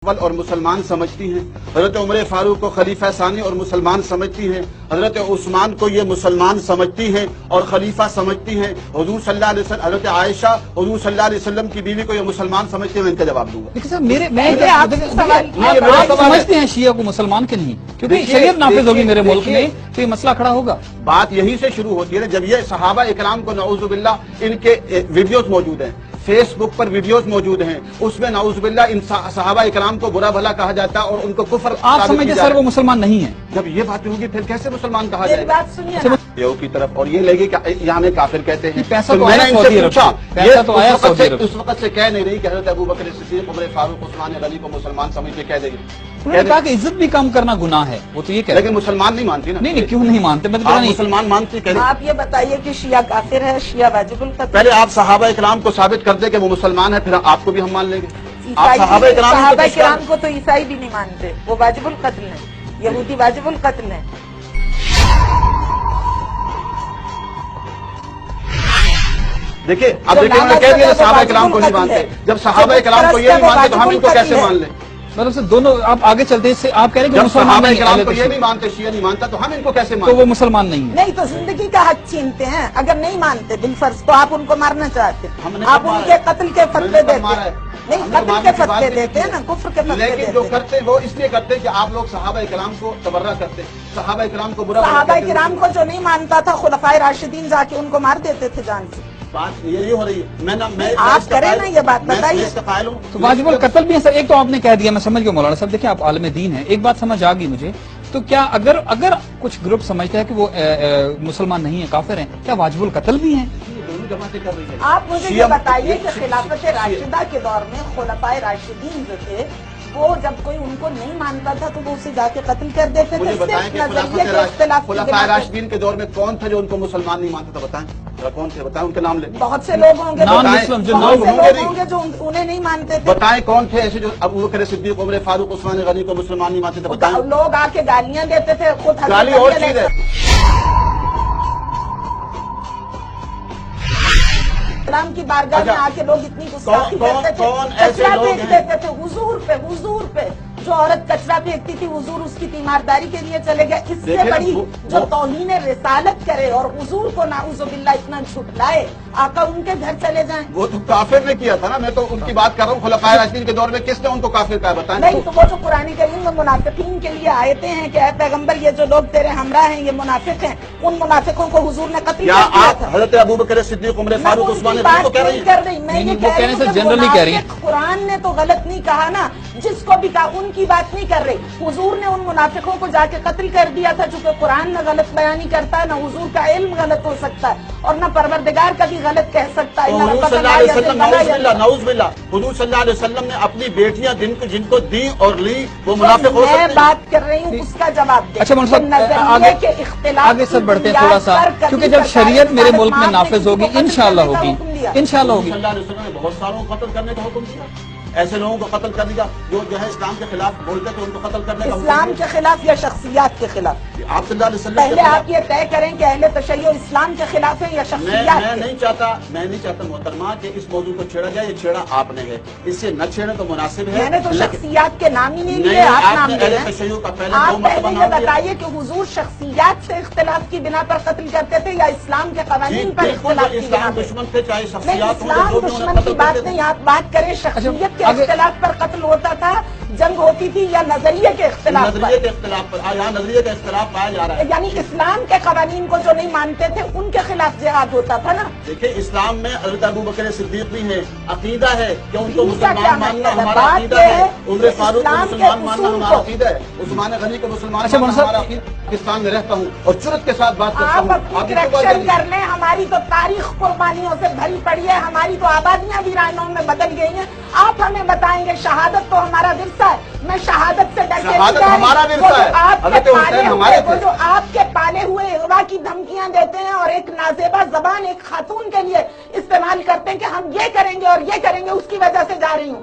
اور مسلمان سمجھتی ہیں، حضرت عمر فاروق کو خلیفہ ثانی اور مسلمان سمجھتی ہیں، حضرت عثمان کو یہ مسلمان سمجھتی ہیں اور خلیفہ سمجھتی ہیں، حضور صلی اللہ علیہ وسلم حضرت عائشہ حضور صلی اللہ علیہ وسلم کی بیوی کو یہ مسلمان سمجھتے ہیں. میں ان کا جواب دوں گا. آپ سمجھتے ہیں شیعہ کو مسلمان کے نہیں کیونکہ شریعت نافذ ہوگی میرے ملک میں تو یہ مسئلہ کھڑا ہوگا. بات یہیں سے شروع ہوتی ہے نا، جب یہ صحابہ اکرام کو نعوذ باللہ ان کے ویڈیوز موجود ہیں، فیس بک پر ویڈیوز موجود ہیں، اس میں نعوذ باللہ ان صحابہ اکرام کو برا بھلا کہا جاتا ہے اور ان کو کفر. آپ سمجھتے سر وہ مسلمان نہیں ہیں؟ جب یہ بات ہوگی پھر کیسے مسلمان کہا جائے گا؟ یہو کی طرف اور یہ لگے کہ یہاں ہمیں کافر کہتے ہیں. پیسہ تو میں نے ان سے پوچھا، یہ اس وقت سے کہہ نہیں رہی کہ حضرت ابوبکر صدیق عمر فاروق عثمان غنی کو مسلمان سمجھ کے کہہ دے گی. انہوں نے کہا کہ عزت بھی کم کرنا گناہ ہے، وہ تو یہ کہہ رہے ہیں. لیکن مسلمان نہیں مانتی نا. نہیں کیوں نہیں مانتے؟ مسلمان مانتی. آپ یہ بتائیے کہ شیعہ کافر ہے، شیعہ واجب القتل؟ پہلے آپ صحابہ اکرام کو ثابت کر دیں کہ وہ مسلمان ہے، پھر آپ کو بھی ہم مان لیں گے. صحابہ اکرام کو تو عیسائی بھی نہیں مانتے، وہ واجب القتل ہیں، یہودی واجب القتل ہیں. دیکھیے اب دیکھیں انہوں نے کہہ دیا صحابہ اکرام کو نہیں مانتے. جب صحابہ اکرام کو یہ نہیں مانتے تو ہم ان کو کیسے مان لیں؟ مطلب سے دونوں آپ آگے چلتے ہیں، آپ کہہ رہے ہیں کہ جب صحابہ اکرام کو یہ نہیں مانتے، شیعہ نہیں مانتا تو ہم ان کو کیسے مانتے؟ تو وہ مسلمان نہیں ہے. نہیں تو زندگی کا حق چھینتے ہیں. اگر نہیں مانتے بالفرض تو آپ ان کو مارنا چاہتے ہیں، آپ ان کے قتل کے فتوے دیتے ہیں. نہیں، قتل کے فتوے دیتے ہیں نا، کفر کے فتوے دیتے ہیں. لیکن جو کرتے وہ اس لیے کرتے کہ آپ لوگ صحابہ اکرام کو تبرہ کرتے، صحابہ اکرام کو برا. صحابہ اکرام کو جو نہیں مانتا تھا خلفائے راشدین جا کے ان کو مار دیتے تھے جان سے. بات یہی ہو رہی ہے. آپ کریں نا یہ بات بتائیے. تو واجب القتل بھی ہے سر. ایک تو آپ نے کہہ دیا، میں سمجھ گیا مولانا صاحب. دیکھیں آپ عالم دین ہیں، ایک بات سمجھ آ گئی مجھے. تو کیا اگر کچھ گروپ سمجھتا ہے کہ وہ مسلمان نہیں ہیں، کافر ہیں، کیا واجب القتل بھی ہیں؟ آپ مجھے یہ بتائیے کہ خلافت راشدہ کے دور میں خلفائے راشدین جو تھے وہ جب کوئی ان کو نہیں مانتا تھا تو وہ اسے جا کے قتل کر دیتے تھے. خلفائے راشدین کے دور میں کون تھا جو ان کو مسلمان نہیں مانتا تھا؟ بتائیں کون تھے، بتائیں ان کے نام لیں. بہت سے لوگ ہوں گے جو انہیں نہیں مانتے تھے. بتائیں کون تھے ایسے جو ابوبکر صدیق عمر فاروق عثمان غنی کو مسلمان نہیں مانتے تھے؟ بتائیں. لوگ آ کے گالیاں دیتے تھے. خود گالی اور چیز ہے. اسلام کی بارگاہ میں آ کے لوگ اتنی گستاخی کرتے تھے، کچرا پھینک دیتے تھے حضور پہ. جو عورت کچرا پھینکتی تھی حضور اس کی تیمارداری کے لیے چلے گئے. اس سے بڑی جو توہین رسالت کرے اور حضور کو نعوذ باللہ اتنا جھٹلائے، آقا ان کے گھر چلے جائیں. وہ تو کافر نے کیا تھا نا. میں تو ان کی بات کر رہا ہوں. خلفائے راشدین کے دور میں کس نے ان کو کافر کہا؟ بتائیں. نہیں تو وہ جو قرآن کریم میں منافقین کے لیے آیتیں ہیں کہ اے پیغمبر یہ جو لوگ تیرے ہمراہ ہیں یہ منافق ہیں، ان منافقوں کو حضور نے قتل کر دیا تھا. حضرت ابوبکر صدیق عمر فاروق عثمان غنی کو کہہ رہی ہیں. جنرلی کہہ رہی ہیں. قرآن نے تو غلط نہیں کہا نا، جس کو بھی کہا ان کی بات نہیں کر رہی. حضور نے ان منافقوں کو جا کے قتل کر دیا تھا. چونکہ قرآن نہ غلط بیانی کرتا ہے، نہ حضور کا علم غلط ہو سکتا ہے اور نہ پروردگار کا بھی غلط کہہ سکتا ہے. حضور صلی اللہ علیہ وسلم نعوذ باللہ حضور صلی اللہ علیہ وسلم نے اپنی بیٹیاں جن کو دی اور لی وہ منافق ہو سکتے ہیں. میں بات کر رہی ہوں اس کا جواب دیں. اچھا آگے سب بڑھتے ہیں تھوڑا سا، کیونکہ جب شریعت میرے ملک میں نافذ ہوگی انشاءاللہ ہوگی. انشاءاللہ ہوگی. صلی اللہ علیہ وسلم نے بہت ساروں کو قتل کرنے کا حکم دیا. ایسے لوگوں کو قتل کر دیا جو ہے اسلام کے خلاف بولتے تھے، ان کو قتل کرنے کا. اسلام کے خلاف یا شخصیات کے خلاف؟ آپ صلی اللہ علیہ وسلم پہلے آپ یہ طے کریں کہ اہل تشیع اسلام کے خلاف ہے یا شخصیات؟ میں نہیں چاہتا محترمہ کہ اس موضوع کو چھیڑا جائے. یہ چھیڑا آپ نے ہے، اس سے نہ چھیڑے تو مناسب ہے. میں نے تو شخصیات کے نام ہی نہیں لیے، آپ نام لے رہے ہیں. آپ پہلے یہ بتائیے کہ حضور شخصیات سے اختلاف کی بنا پر قتل کرتے تھے یا اسلام کے قوانین پر اختلاف کی بنا پر؟ دشمن تھے چاہے شخصیات. اسلام دشمن کی بات نہیں، آپ بات کریں شخصیت کے اختلاف پر قتل ہوتا تھا، جنگ ہوتی تھی، یا نظریے کے اختلاف پر؟ یہاں نظریے کا اختلاف پایا جا رہا ہے. یعنی اسلام کے قوانین کو جو نہیں مانتے تھے ان کے خلاف جہاد ہوتا تھا نا. دیکھیں اسلام میں حضرت ابوبکر صدیق بھی ہے، عقیدہ ہے کہ ان کو مسلمان ماننا ہمارا عقیدہ ہے. عمر فاروق کو مسلمان ماننا ہمارا عقیدہ ہے. عثمان غنی کو مسلمان ماننا ہمارا عقیدہ. پاکستان میں رہتا ہوں اور جرت کے ساتھ بات کرتا ہوں. آپ کریکشن کر لیں، ہماری تو تاریخ قربانیوں سے بھری پڑی ہے، ہماری تو آبادیاں ویرانوں میں بدل گئی ہیں. آپ ہمیں بتائیں گے شہادت تو ہمارا ورثہ ہے. میں شہادت سے ڈر کے ہمارا ورثہ ہے. وہ جو آپ کے پالے ہوئے اغوا کی دھمکیاں دیتے ہیں اور ایک نازیبہ زبان ایک خاتون کے لیے استعمال کرتے ہیں کہ ہم یہ کریں گے اور یہ کریں گے، اس کی وجہ سے جا رہی ہوں.